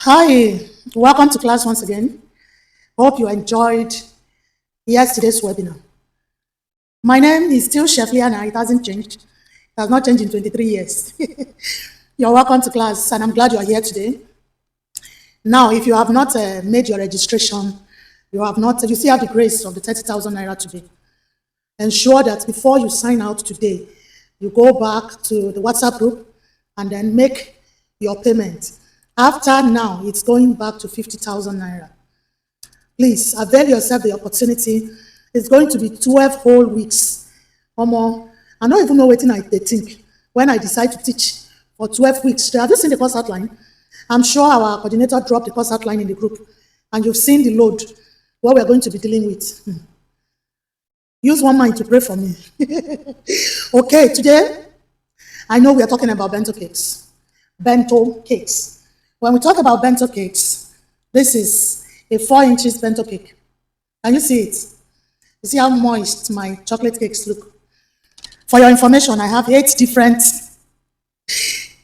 Hi, welcome to class once again. Hope you enjoyed yesterday's webinar. My name is still Chef Liana. It hasn't changed. It has not changed in 23 years. You're welcome to class, and I'm glad you are here today. Now, if you have not made your registration, you still have the grace of the 30,000 naira today. Ensure that before you sign out today, you go back to the WhatsApp group and then make your payment. After now, it's going back to 50,000 naira. Please avail yourself the opportunity. It's going to be 12 whole weeks or more. I don't even know what they think when I decide to teach for 12 weeks. Have you seen the course outline? I'm sure our coordinator dropped the course outline in the group, and you've seen the load, what we're going to be dealing with. Use one mind to pray for me. Okay, today, I know we are talking about bento cakes. Bento cakes. When we talk about bento cakes, this is a 4 inches bento cake. Can you see it? You see how moist my chocolate cakes look? For your information, I have 8 different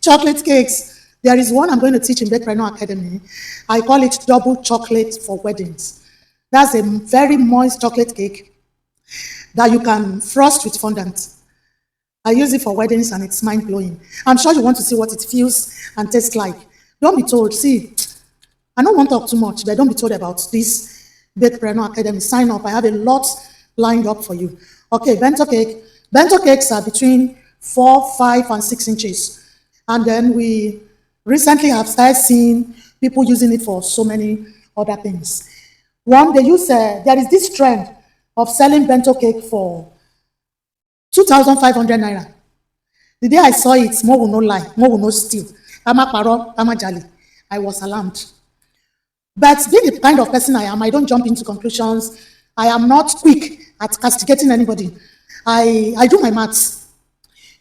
chocolate cakes. There is one I'm going to teach in Promotional Academy. I call it double chocolate for weddings. That's a very moist chocolate cake that you can frost with fondant. I use it for weddings and it's mind-blowing. I'm sure you want to see what it feels and tastes like. Don't be told. See, I don't want to talk too much, but don't be told about this Promotional Academy. Sign up. I have a lot lined up for you. Okay, bento cake. Bento cakes are between 4, 5, and 6 inches. And then we recently have started seeing people using it for so many other things. One, they use, there is this trend of selling bento cake for 2,500 naira. The day I saw it, more will not lie, more will not steal. I was alarmed. But being the kind of person I am, I don't jump into conclusions. I am not quick at castigating anybody. I do my maths.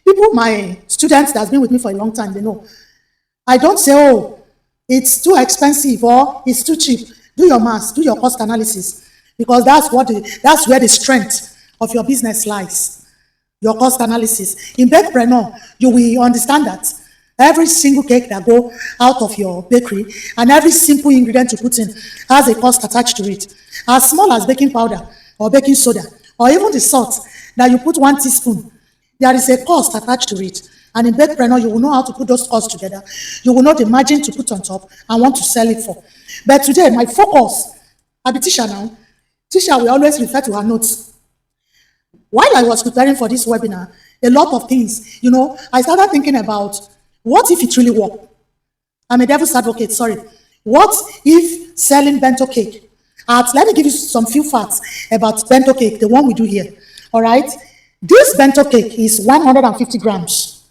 People, my students that have been with me for a long time, they know. I don't say, oh, it's too expensive or it's too cheap. Do your maths, do your cost analysis, because that's where the strength of your business lies. Your cost analysis. In Bakepreneur, you will understand that every single cake that go out of your bakery and every simple ingredient you put in has a cost attached to it. As small as baking powder or baking soda or even the salt that you put 1 teaspoon, there is a cost attached to it. And in Bakepreneur, you will know how to put those costs together. You will know the margin to put on top and want to sell it for. But today, my focus, I be teacher now. Teacher will always refer to her notes. While I was preparing for this webinar, a lot of things, I started thinking about what if it really worked? I'm a devil's advocate, sorry. What if selling bento cake? Let me give you some few facts about bento cake, the one we do here. All right? This bento cake is 150 grams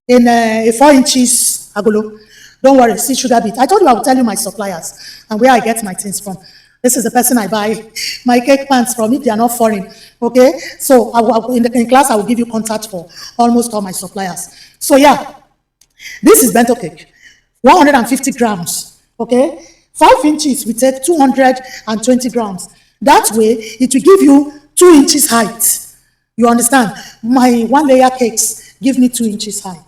in a 4 inches agolo. Don't worry, see sugar beet. I told you I would tell you my suppliers and where I get my things from. This is the person I buy my cake pans from if they are not foreign. Okay? So in class, I will give you contact for almost all my suppliers. So yeah, this is bento cake. 150 grams. Okay? 5 inches, we take 220 grams. That way, it will give you 2 inches height. You understand? My 1 layer cakes give me 2 inches high.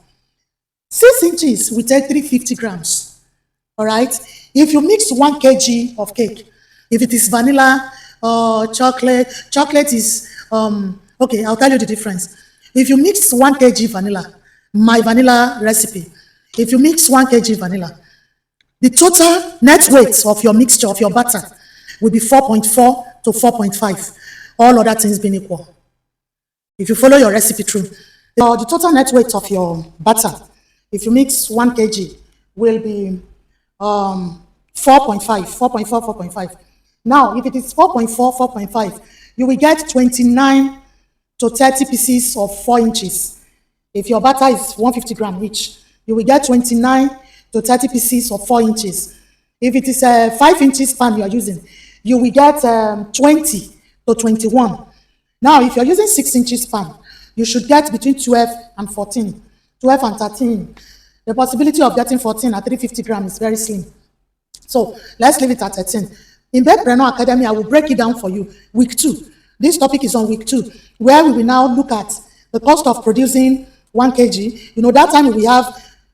6 inches, we take 350 grams. All right? If you mix 1 kg of cake, if it is vanilla or chocolate is, okay, I'll tell you the difference. If you mix 1 kg vanilla, my vanilla recipe, if you mix 1 kg vanilla, the total net weight of your mixture, of your batter, will be 4.4 to 4.5, all other things being equal. If you follow your recipe through, the total net weight of your batter, if you mix 1 kg, will be 4.5, 4.4, 4.5. Now, if it is 4.4, 4.5, you will get 29 to 30 pieces of 4 inches. If your batter is 150 grams each, you will get 29 to 30 pieces of 4 inches. If it is a 5 inches pan you are using, you will get 20 to 21. Now, if you're using 6 inches pan, you should get between 12 and 14, 12 and 13. The possibility of getting 14 at 350 grams is very slim. So let's leave it at 13. In Promotional Academy, I will break it down for you. Week 2. This topic is on week 2, where we will now look at the cost of producing 1 kg. That time we have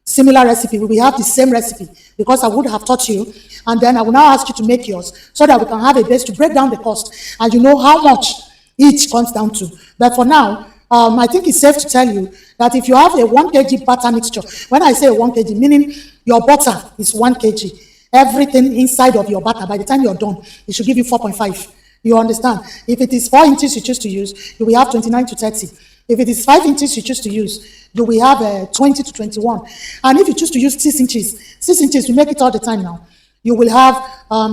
similar recipe. We will have the same recipe because I would have taught you, and then I will now ask you to make yours so that we can have a base to break down the cost and you know how much each comes down to. But for now, I think it's safe to tell you that if you have a 1 kg butter mixture, when I say 1 kg, meaning your butter is 1 kg, everything inside of your butter, by the time you're done, it should give you 4.5. You understand? If it is 4 inches you choose to use, you will have 29 to 30. If it is 5 inches you choose to use, you will have 20 to 21. And if you choose to use 6 inches, we make it all the time now, you will have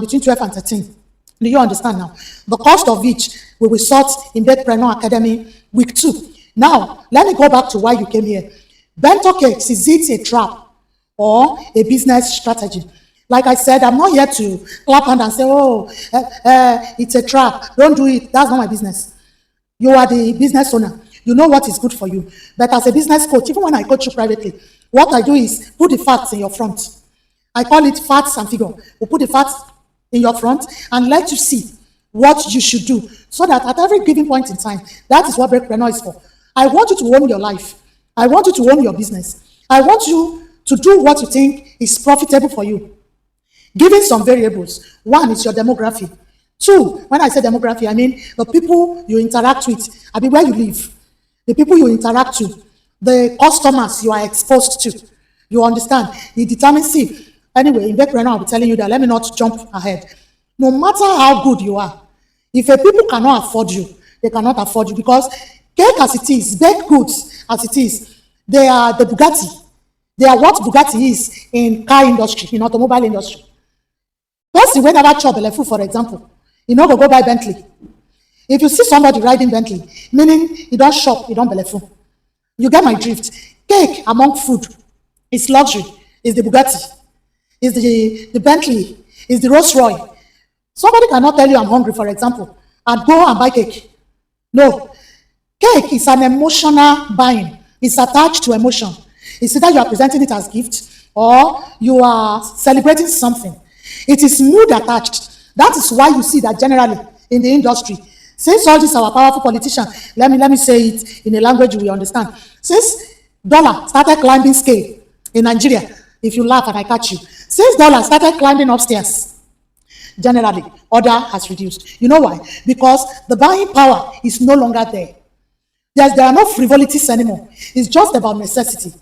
between 12 and 13. Do you understand now? The cost of each we will sort in Bento Academy week 2. Now, let me go back to why you came here. Bento cakes, is it a trap or a business strategy? Like I said, I'm not here to clap hand and say, oh, it's a trap. Don't do it. That's not my business. You are the business owner. You know what is good for you. But as a business coach, even when I coach you privately, what I do is put the facts in your front. I call it facts and figure. We put the facts in your front and let you see what you should do so that at every given point in time, that is what Breakpreneur is for. I want you to own your life. I want you to own your business. I want you to do what you think is profitable for you. Giving some variables. 1 is your demography. 2, when I say demography, I mean the people you interact with, I mean where you live, the people you interact to, the customers you are exposed to. You understand? It determines, see, anyway, in Breakpreneur, I'll be telling you that, let me not jump ahead. No matter how good you are, if a people cannot afford you, they cannot afford you because cake as it is, baked goods as it is, they are the Bugatti. They are what Bugatti is in car industry, in automobile industry. Person wey never chop belle full, for example, you no go buy Bentley. If you see somebody riding Bentley, meaning he don shop, he don belle full. You get my drift. Cake among food is luxury, is the Bugatti, is the Bentley, is the Rolls Royce. Somebody cannot tell you I'm hungry, for example, and go and buy cake. No. Cake is an emotional buying. It's attached to emotion. It's either you are presenting it as gift or you are celebrating something. It is mood attached. That is why you see that generally in the industry, since all these our powerful politicians, let me say it in a language we understand. Since dollar started climbing scale in Nigeria, if you laugh and I catch you, since dollar started climbing upstairs, generally, order has reduced. You know why? Because the buying power is no longer there. There are no frivolities anymore. It's just about necessity.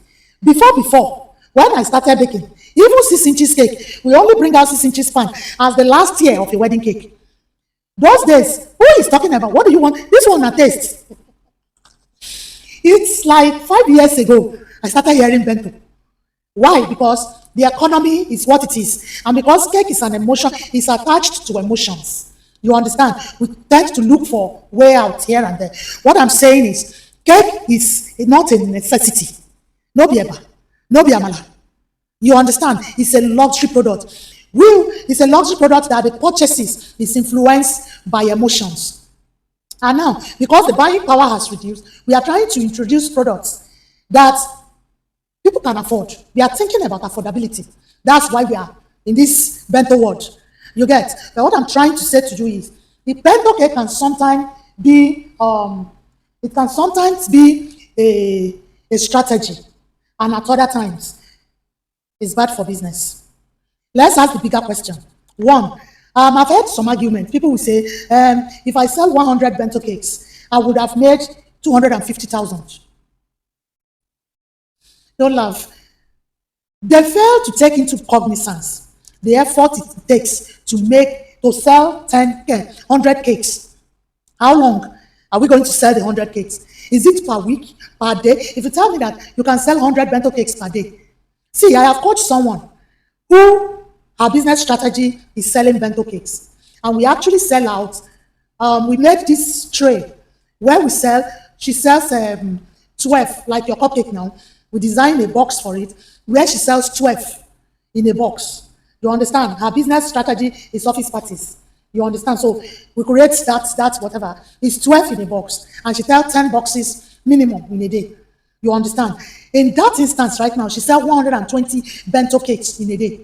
Before, when I started baking, even 6 inches cake, we only bring out 6 inches pan as the last year of a wedding cake. Those days, who is talking about? What do you want? This one, a taste. It's like 5 years ago, I started hearing Bento. Why? Because the economy is what it is. And because cake is an emotion, it's attached to emotions. You understand? We tend to look for way out here and there. What I'm saying is, cake is not a necessity. No be eba, no be amala. You understand? It's a luxury product. It's a luxury product that the purchases is influenced by emotions. And now, because the buying power has reduced, we are trying to introduce products that people can afford. We are thinking about affordability. That's why we are in this bento world. You get? But what I'm trying to say to you is, the bento cake can sometimes be a strategy, and at other times, it's bad for business. Let's ask the bigger question. 1, I've heard some argument. People will say, if I sell 100 bento cakes, I would have made 250,000. Don't laugh. They fail to take into cognizance the effort it takes to sell 100 cakes. How long are we going to sell the 100 cakes? Is it per week, per day? If you tell me that you can sell 100 bento cakes per day. See, I have coached someone who her business strategy is selling bento cakes. And we actually sell out. We made this tray where she sells 12, like your cupcake now. We designed a box for it where she sells 12 in a box. You understand? Her business strategy is office parties. You understand? So we create that whatever. It's 12 in a box. And she sells 10 boxes minimum in a day. You understand? In that instance right now, she sells 120 bento cakes in a day.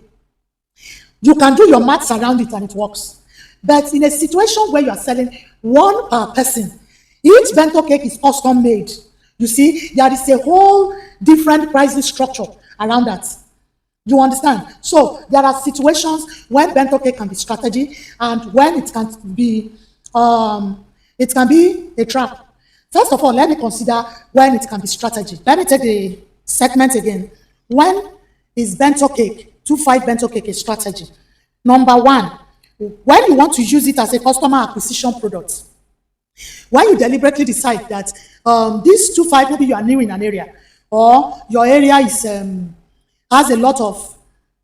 You can do your maths around it and it works. But in a situation where you are selling 1 per person, each bento cake is custom made. You see, there is a whole different pricing structure around that. You understand? So there are situations when bento cake can be strategy and when it can be a trap. First of all, let me consider when it can be strategy. Let me take the segment again. When is bento cake, 2-5 bento cake a strategy? Number one, when you want to use it as a customer acquisition product. When you deliberately decide that this 2-5, maybe you are new in an area, or your area is has a lot of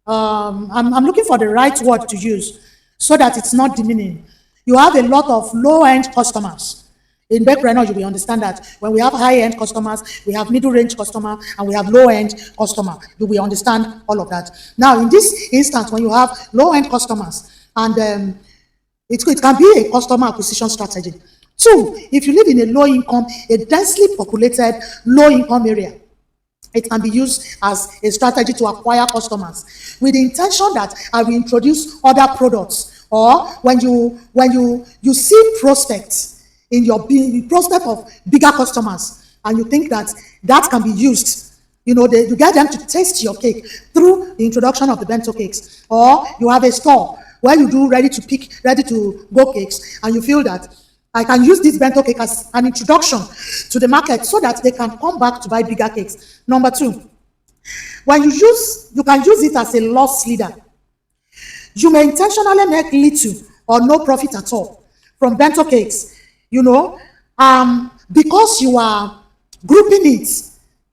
I'm looking for the right word to use so that it's not demeaning. You have a lot of low-end customers. In background, you will understand that when we have high-end customers, we have middle-range customer, and we have low-end customer. You will understand all of that. Now, in this instance, when you have low-end customers, and it can be a customer acquisition strategy. Two, if you live in a low-income, a densely populated low-income area, it can be used as a strategy to acquire customers with the intention that I will introduce other products. Or when you see prospects in your prospect of bigger customers, and you think that that can be used, you get them to taste your cake through the introduction of the bento cakes. Or you have a store where you do ready to go cakes, and you feel that I can use this bento cake as an introduction to the market so that they can come back to buy bigger cakes. Number two, when you can use it as a loss leader. You may intentionally make little or no profit at all from bento cakes, because you are grouping it.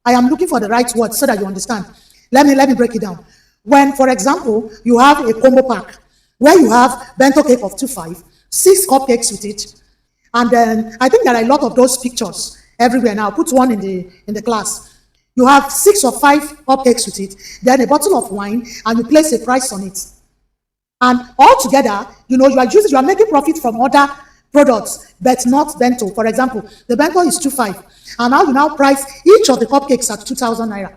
I am looking for the right word so that you understand. Let me break it down. When, for example, you have a combo pack where you have bento cake of 2-5, 6 cupcakes with it, and then I think there are a lot of those pictures everywhere now. Put one in the class. You have 6 or 5 cupcakes with it, then a bottle of wine, and you place a price on it. And altogether, you are making profit from other products, but not bento. For example, the bento is 2-5, and now you now price each of the cupcakes at 2,000 naira.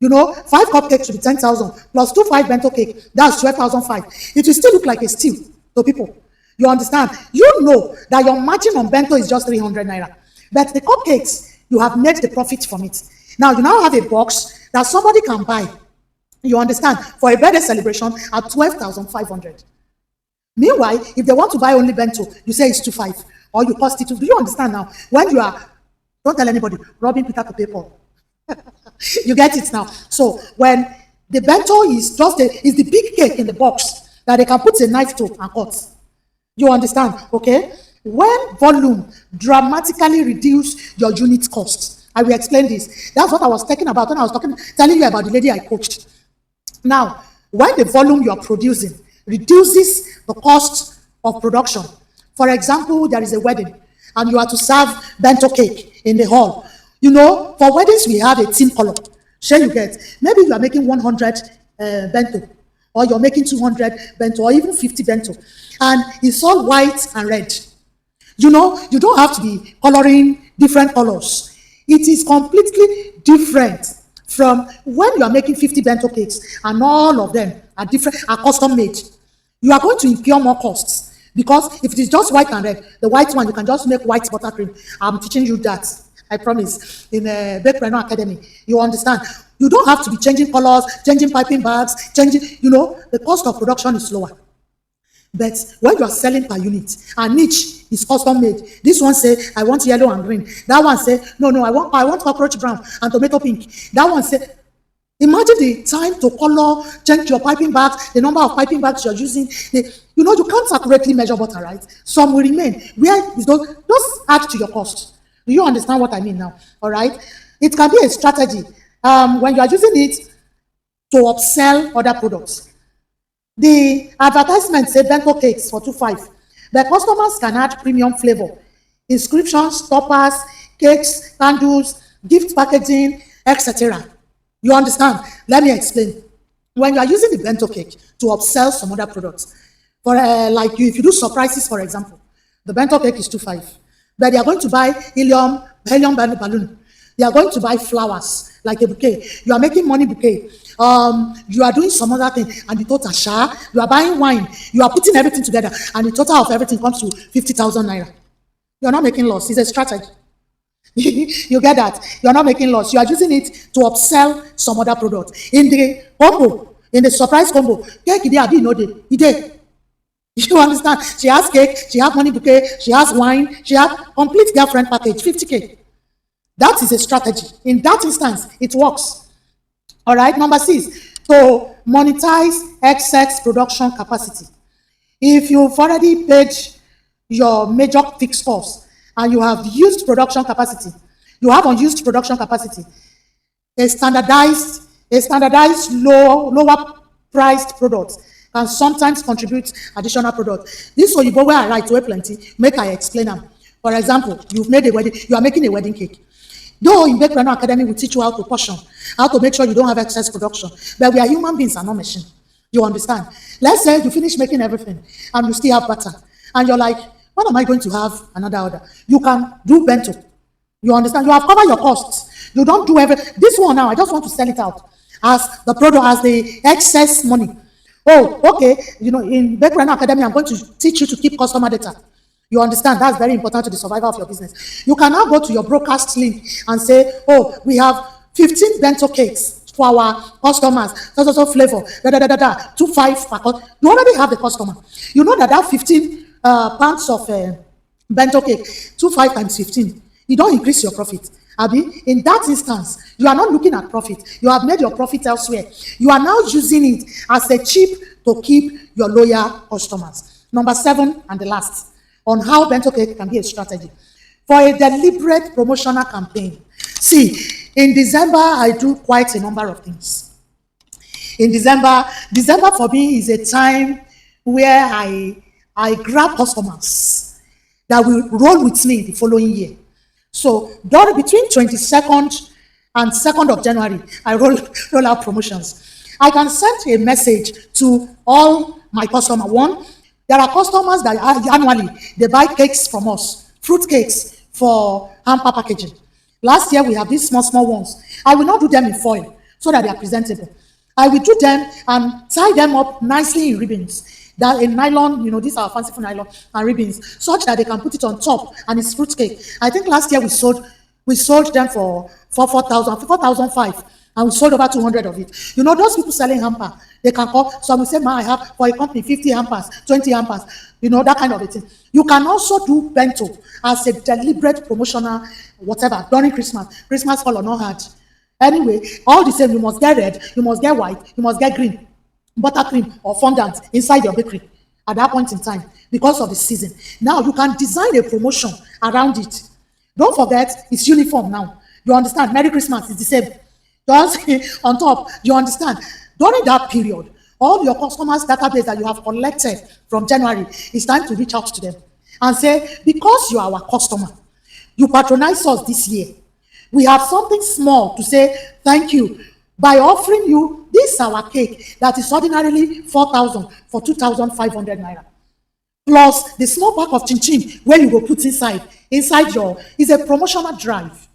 5 cupcakes should be 10,000 plus 2-5 bento cake, that's 12,005. It will still look like a steal to people. You understand? You know that your margin on bento is just 300 naira. But the cupcakes, you have made the profit from it. Now, you now have a box that somebody can buy, you understand, for a birthday celebration at 12,500. Meanwhile, if they want to buy only bento, you say it's 2-5, or you cost it to. Do you understand now? When you are, don't tell anybody, robbing Peter to pay Paul. You get it now. So when the bento is is the big cake in the box that they can put a knife to and cut. You understand? Okay? When volume dramatically reduce your unit cost, I will explain this. That's what I was talking about when I was telling you about the lady I coached. Now, when the volume you are producing reduces the cost of production, for example, there is a wedding and you are to serve bento cake in the hall. For weddings, we have a team color. Sure, you get. Maybe you are making 100 bento, or you're making 200 bento, or even 50 bento, and it's all white and red. You don't have to be coloring different colors. It is completely different from when you are making 50 bento cakes and all of them are custom made. You are going to incur more costs, because if it is just white and red, the white one you can just make white buttercream. I'm teaching you that, I promise, in Bento Academy. You understand? You don't have to be changing colors, changing piping bags, the cost of production is lower. But when you are selling per unit, and each is custom made, this one say, I want yellow and green. That one say, no, I want cockroach brown and tomato pink. That one say, imagine the time to color, change your piping bags, the number of piping bags you're using. You can't accurately measure butter, right? Some will remain. Where is those add to your cost. Do you understand what I mean now? All right? It can be a strategy when you are using it to upsell other products. The advertisement said bento cakes for 2-5. The customers can add premium flavor, inscriptions, toppers, cakes, candles, gift packaging, etc. You understand? Let me explain. When you are using the bento cake to upsell some other products, for if you do surprises, for example, the bento cake is 2-5, but they are going to buy helium balloon. They are going to buy flowers, like a bouquet. You are making money bouquet. You are doing some other thing, and the total you are buying wine. You are putting everything together, and the total of everything comes to 50,000 naira. You are not making loss. It's a strategy. You get that? You're not making loss. You are using it to upsell some other product. In the combo, in the surprise combo, cake dey abi no dey? E dey. You understand? She has cake, she has money bouquet, she has wine, she has complete girlfriend package, 50K. That is a strategy. In that instance, it works. All right. Number 6, to monetize excess production capacity. If you've already paid your major fixed costs and you have used production capacity, you have unused production capacity, a standardized lower priced product can sometimes contribute additional product. This oyibo wey I write wey plenty, make I explain am. For example, you've made a wedding, you are making a wedding cake. Though in Promotional Academy we teach you how to portion, how to make sure you don't have excess production, but we are human beings and not machine. You understand? Let's say you finish making everything and you still have butter, and you're like, when am I going to have another order? You can do bento. You understand? You have covered your costs. You don't do this one now. I just want to sell it out as the product, as the excess money. Oh, okay. In Promotional Academy, I'm going to teach you to keep customer data. You understand? That's very important to the survival of your business. You can now go to your broadcast link and say, oh, we have 15 bento cakes for our customers, so flavor, 2.5 per cup. You already have the customer. You know that 15 pounds of bento cake, 2.5 times 15, you don't increase your profit. Abi, in that instance, you are not looking at profit. You have made your profit elsewhere. You are now using it as a chip to keep your loyal customers. Number 7 and the last, on how bento cake can be a strategy for a deliberate promotional campaign. See, in December, I do quite a number of things. In December for me is a time where I grab customers that will roll with me the following year. So between 22nd and 2nd of January, I roll out promotions. I can send a message to all my customers. One, there are customers that annually they buy cakes from us, fruit cakes for hamper packaging. Last year we have these small ones. I will not do them in foil so that they are presentable. I will do them and tie them up nicely in ribbons. That in nylon, these are fanciful nylon and ribbons, such that they can put it on top and it's fruit cake. I think last year we sold them for 4,500, and we sold over 200 of it. Those people selling hamper, they can call. So we say, I have for a company 50 hampers, 20 hampers, that kind of a thing. You can also do bento as a deliberate promotional whatever during Christmas fall or not hard. Anyway, all the same, you must get red, you must get white, you must get green, buttercream or fondant inside your bakery at that point in time because of the season. Now you can design a promotion around it. Don't forget, it's uniform now. You understand? Merry Christmas is the same. Just on top, you understand? During that period, all your customers' database that you have collected from January, it's time to reach out to them and say, because you are our customer, you patronize us this year, we have something small to say thank you by offering you this our cake that is ordinarily 4,000 for 2,500 naira. Plus the small pack of chin where you go put inside your is a promotional drive.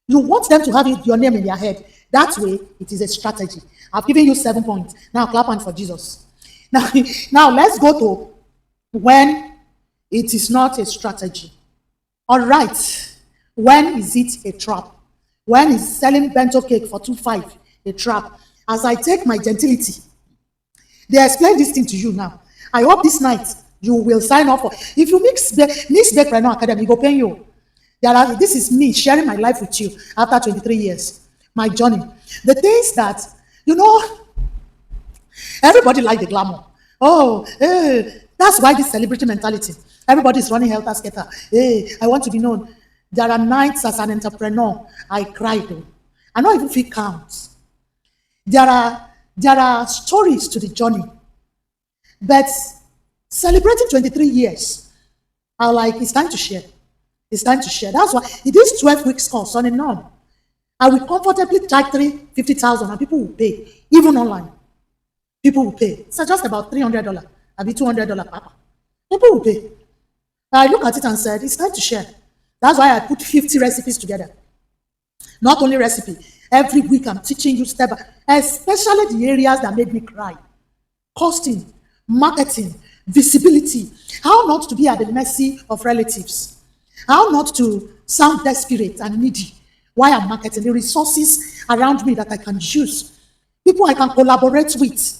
You want them to have your name in their head. That way, it is a strategy. I've given you 7 points. Now, clap hand for Jesus. Now let's go to when it is not a strategy. All right. When is it a trap? When is selling bento cake for 2.5 a trap? As I take my gentility, they explain this thing to you now. I hope this night you will sign up for. If you miss Promotional Academy, go pay you. This is me sharing my life with you after 23 years, my journey. The things that, everybody like the glamour. Oh, that's why this celebrity mentality. Everybody is running helter-skelter. Hey, I want to be known. There are nights as an entrepreneur, I cried. I don't even feel count. There are stories to the journey. But celebrating 23 years, it's time to share. It's time to share. That's why it is 12 weeks course on and on. I will comfortably charge 50,000 and people will pay, even online. People will pay. It's just about $300, maybe $200 papa. People will pay. I look at it and said, it's time to share. That's why I put 50 recipes together. Not only recipe, every week I'm teaching you step by, especially the areas that made me cry. Costing, marketing, visibility, how not to be at the mercy of relatives, how not to sound desperate and needy while I'm marketing, the resources around me that I can use, people I can collaborate with.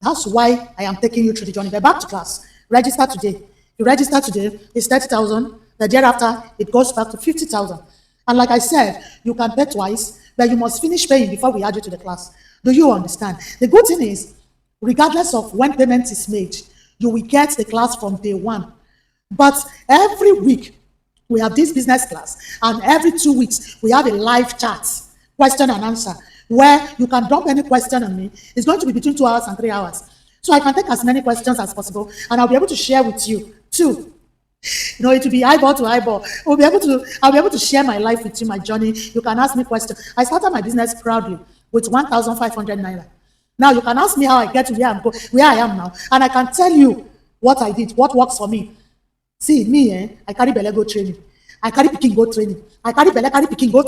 That's why I am taking you through the journey. But back to class. Register today. You register today, it's 30,000. The year after, it goes back to 50,000. And like I said, you can pay twice, but you must finish paying before we add you to the class. Do you understand? The good thing is, regardless of when payment is made, you will get the class from day one. But every week, we have this business class, and every 2 weeks, we have a live chat, question and answer, where you can dump any question on me. It's going to be between 2 hours and 3 hours. So I can take as many questions as possible, and I'll be able to share with you too. You know, it will be eyeball to eyeball. I'll be able to share my life with you, my journey. You can ask me questions. I started my business proudly with 1,500 naira. Now you can ask me how I get to where I am now, and I can tell you what I did, what works for me. See, me, I carry belle go training. I carry pikin go training. I carry belle, carry pikin go.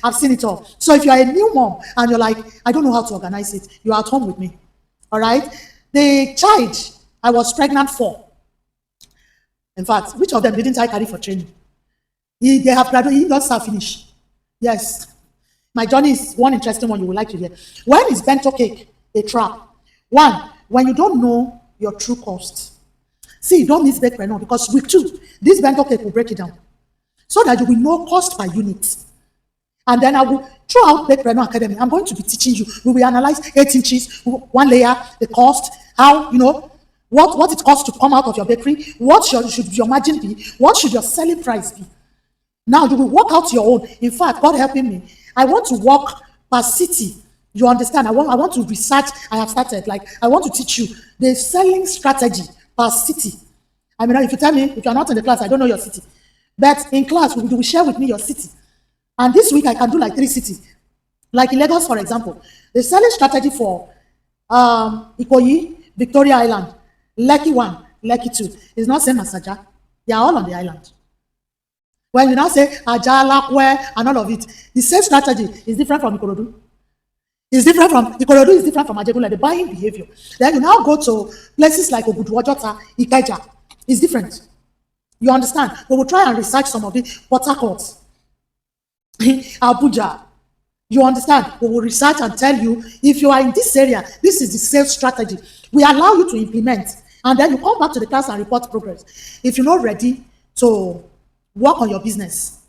I've seen it all. So if you are a new mom and you're like, I don't know how to organize it, you're at home with me. All right? The child I was pregnant for, in fact, which of them didn't I carry for training? They have graduated, he does have finished. Yes. My journey is one interesting one you would like to hear. When is bento cake a trap? One, when you don't know your true cost. See, don't miss bake right now, because week 2, this bento cake will break it down so that you will know cost per unit. And then I will, throughout Bake Reno Academy, I'm going to be teaching you. We will analyze 8 inches, 1 layer, the cost, how, what it costs to come out of your bakery, what should your margin be, what should your selling price be. Now you will work out your own. In fact, God helping me, I want to work per city. You understand? I want to research. I have started. Like, I want to teach you the selling strategy per city. I mean, if you tell me, if you're not in the class, I don't know your city. But in class, you will share with me your city. And this week, I can do like 3 cities. Like in Lagos, for example, the selling strategy for Ikoyi, Victoria Island, Lekki 1, Lekki 2 is not same as Saja. They are all on the island. When you now say Aja, Lakwe, and all of it, the same strategy is different from Ikorodu. Ikorodu is different from Ajegunle, the buying behavior. Then you now go to places like Oguduwojota, Ikeja. It's different. You understand? We will try and research some of it. Port Harcourt, Abuja. You understand? We will research and tell you, if you are in this area, this is the sales strategy. We allow you to implement. And then you come back to the class and report progress. If you're not ready to work on your business,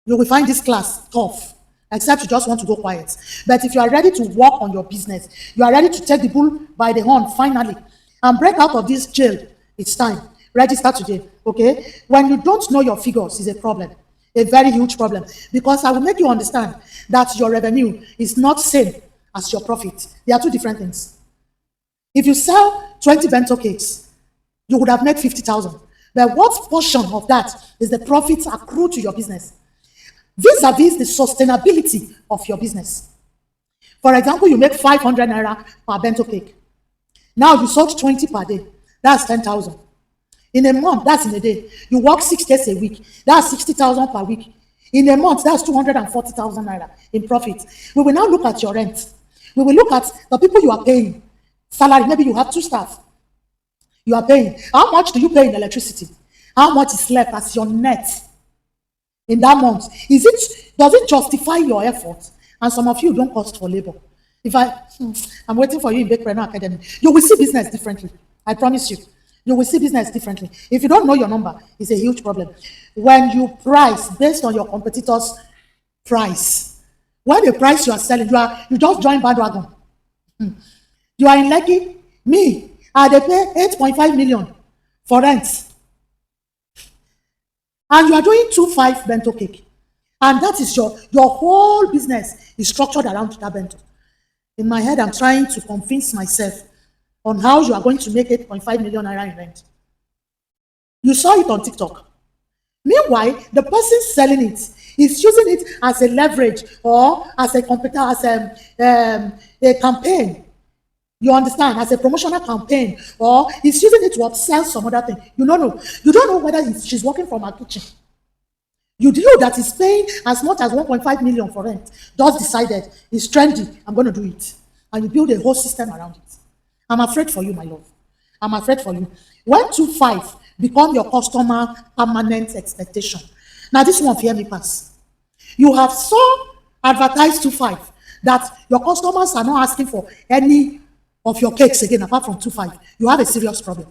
you will find this class tough, except you just want to go quiet. But if you are ready to work on your business, you are ready to take the bull by the horn finally and break out of this jail, it's time. Register today, okay? When you don't know your figures, is a problem, a very huge problem, because I will make you understand that your revenue is not same as your profit. They are two different things. If you sell 20 bento cakes, you would have made 50,000. But what portion of that is the profits accrued to your business? Vis-a-vis the sustainability of your business. For example, you make 500 naira per bento cake. Now you sold 20 per day. That's 10,000. In a month, that's in a day. You work 6 days a week. That's 60,000 per week. In a month, that's 240,000 naira in profit. We will now look at your rent. We will look at the people you are paying. Salary, maybe you have 2 staff. You are paying. How much do you pay in electricity? How much is left as your net in that month? Does it justify your effort? And some of you don't cost for labor. I'm waiting for you in Bake Reno Academy. You will see business differently. I promise you. You will see business differently. If you don't know your number, it's a huge problem. When you price based on your competitors' price, when the price you are selling, you just join bandwagon. You are in Lekki, me, they pay 8.5 million for rent. And you are doing 2.5 bento cake. And that is your whole business is structured around that bento. In my head, I'm trying to convince myself on how you are going to make 8.5 million naira in rent. You saw it on TikTok. Meanwhile, the person selling it is using it as a leverage or as a campaign. You understand? As a promotional campaign, or he's using it to upsell some other thing. You don't know. You don't know whether she's working from her kitchen. You know that he's paying as much as 1.5 million for rent. Just decided it's trendy. I'm going to do it, and you build a whole system around it. I'm afraid for you, my love. I'm afraid for you. When 2.5 become your customer permanent expectation. Now this one fear me pass. You have so advertised to five that your customers are not asking for any of your cakes again apart from 2.5. You have a serious problem.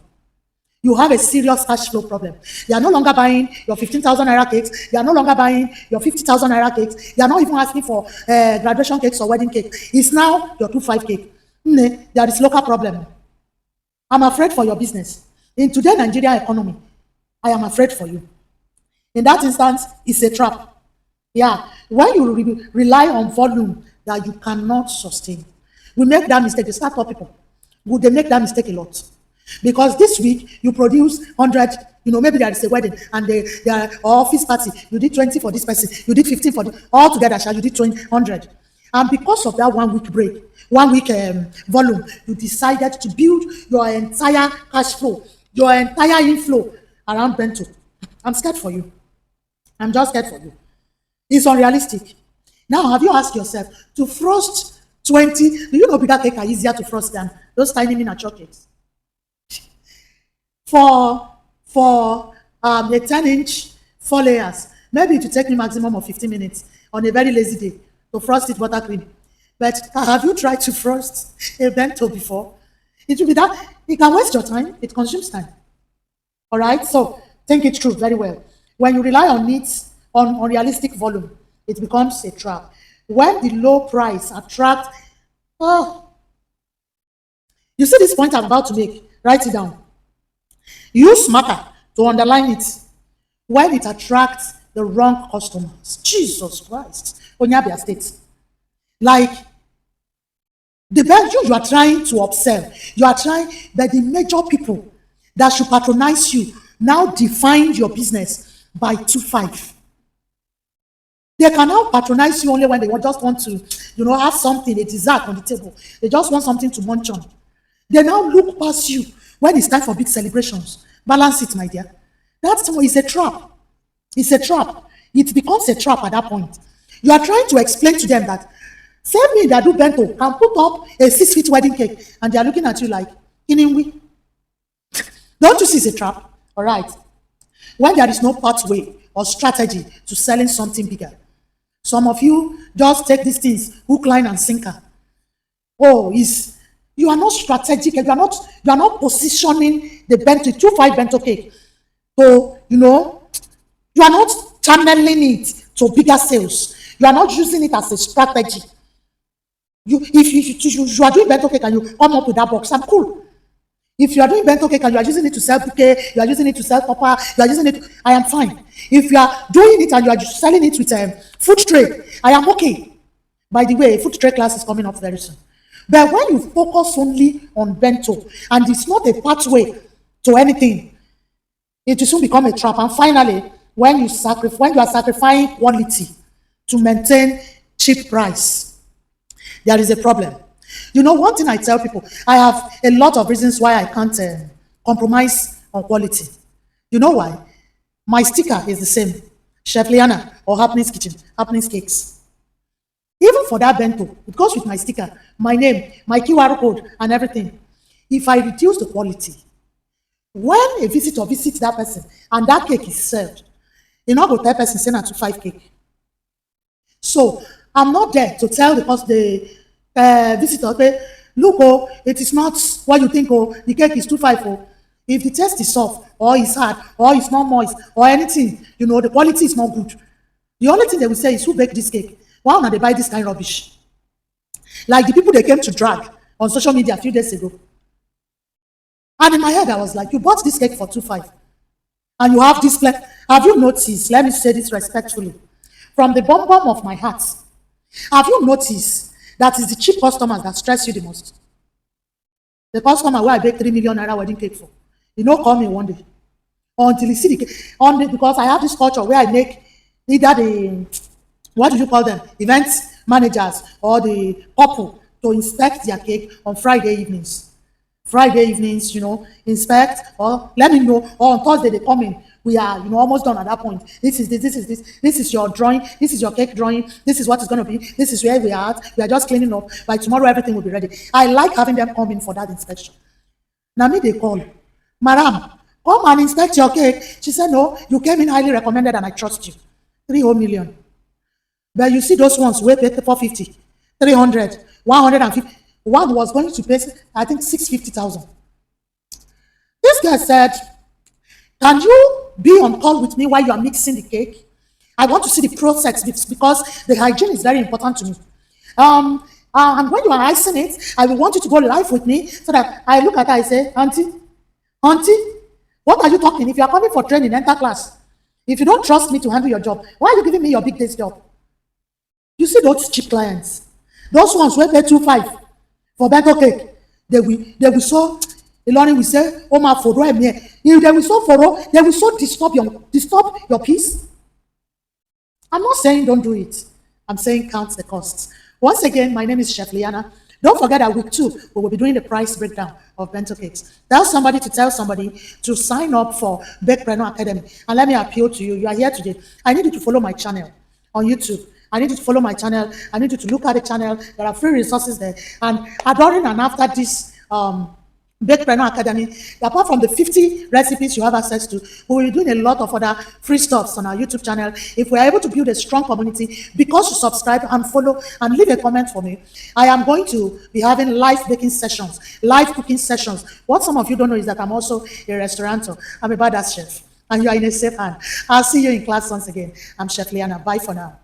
You have a serious cash flow problem. They are no longer buying your 15,000 naira cakes. They are no longer buying your 50,000 naira cakes. They are not even asking for graduation cakes or wedding cake. It's now your 2.5 cake. There is local problem. I'm afraid for your business. In today's Nigerian economy, I am afraid for you. In that instance, it's a trap. Yeah, when you rely on volume that you cannot sustain, we make that mistake. The startup people, would they make that mistake a lot? Because this week you produce 100, maybe there is a wedding and they are office party. You did 20 for this person, you did 15 for all together, you did 100. And because of that 1 week break, 1 week volume, you decided to build your entire cash flow, your entire inflow around Bento. I'm scared for you. I'm just scared for you. It's unrealistic. Now, have you asked yourself to frost 20? Do you know bigger cake are easier to frost than those tiny miniature cakes? For a 10-inch, 4 layers, maybe it will take me maximum of 15 minutes on a very lazy day to frost it buttercream. But have you tried to frost a bento before? It will be that it can waste your time. It consumes time. All right. So think it through very well. When you rely on needs, on unrealistic volume, it becomes a trap. When the low price attracts, you see this point I'm about to make. Write it down. Use marker to underline it when it attracts the wrong customers. Jesus Christ. Onyabia State. Like the best you are trying to observe, you are trying that the major people that should patronize you now define your business by 2.5. They can now patronize you only when they just want to, have something, a dessert on the table. They just want something to munch on. They now look past you when it's time for big celebrations. Balance it, my dear. That's a trap. It's a trap. It becomes a trap at that point. You are trying to explain to them that same me that do bento can put up a 6 feet wedding cake, and they are looking at you like, Iningwi. Don't you see it's a trap? All right. When there is no pathway or strategy to selling something bigger, some of you just take these things hook, line, and sinker. You are not strategic. You are not positioning the bento 2.5 bento cake. So you are not channeling it to bigger sales. You are not using it as a strategy. If you are doing bento cake and you come up with that box, I'm cool. If you are doing bento cake and you are using it to sell bouquet, you are using it to sell copper, you are using it, I am fine. If you are doing it and you are selling it with food tray, I am okay. By the way, food tray class is coming up very soon. But when you focus only on bento and it's not a pathway to anything, it will soon become a trap. And finally, when you are sacrificing quality to maintain cheap price, there is a problem. One thing I tell people, I have a lot of reasons why I can't compromise on quality. You know why? My sticker is the same. Chef Liana or Happenings Kitchen, Happenings Cakes. Even for that bento, it goes with my sticker, my name, my QR code, and everything. If I reduce the quality, when a visitor visits that person and that cake is served, you know, go tell person send her to 5 cake. So I'm not there to tell the visitor, okay, look, it is not what you think, the cake is 2.5. If the taste is soft, or it's hard, or it's not moist, or anything, the quality is not good. The only thing they will say is, who baked this cake? Why not they buy this kind of rubbish? Like the people they came to drag on social media a few days ago. And in my head, I was like, you bought this cake for 2.5. And you have this plate. Have you noticed, let me say this respectfully, from the bottom of my heart, have you noticed that is the cheap customers that stress you the most? The customer where I bake 3 million naira wedding cake for, call me one day. Until you see the cake, because I have this culture where I make either the, what do you call them, events managers or the couple to inspect their cake on Friday evenings. Inspect, or let me know, or on Thursday they come in. We are, almost done at that point. This is your drawing, this is your cake drawing, this is what it's going to be, this is where we are at. We are just cleaning up. By tomorrow, everything will be ready. I like having them come in for that inspection. Now me, they call, Madam, Come and inspect your cake. She said, no, you came in highly recommended and I trust you. 3 whole million. But you see those ones wey pay 450, 300, 150. One was going to pay, I think, 650,000. This guy said, can you be on call with me while you are mixing the cake? I want to see the process because the hygiene is very important to me. And when you are icing it, I will want you to go live with me so that I look at her, I say, Auntie, what are you talking? If you are coming for training, enter class. If you don't trust me to handle your job, why are you giving me your big day's job? You see those cheap clients, those ones wey pay 2.5 for bento cake, they will so Ilorin will say, "Oh my foro emi," if they will so foro, they will so disturb your peace. I'm not saying don't do it. I'm saying count the costs. Once again, my name is Chef Liana. Don't forget that week 2, we will be doing the price breakdown of bento cakes. Tell somebody to sign up for Promotional Academy. And let me appeal to you. You are here today. I need you to follow my channel on YouTube. I need you to follow my channel. I need you to look at the channel. There are free resources there. And during and after this Promotional Academy, apart from the 50 recipes you have access to, we will be doing a lot of other free stuffs on our YouTube channel. If we are able to build a strong community, because you subscribe and follow and leave a comment for me, I am going to be having live baking sessions, live cooking sessions. What some of you don't know is that I'm also a restaurateur. I'm a badass chef, and you are in a safe hand. I'll see you in class once again. I'm Chef Liana. Bye for now.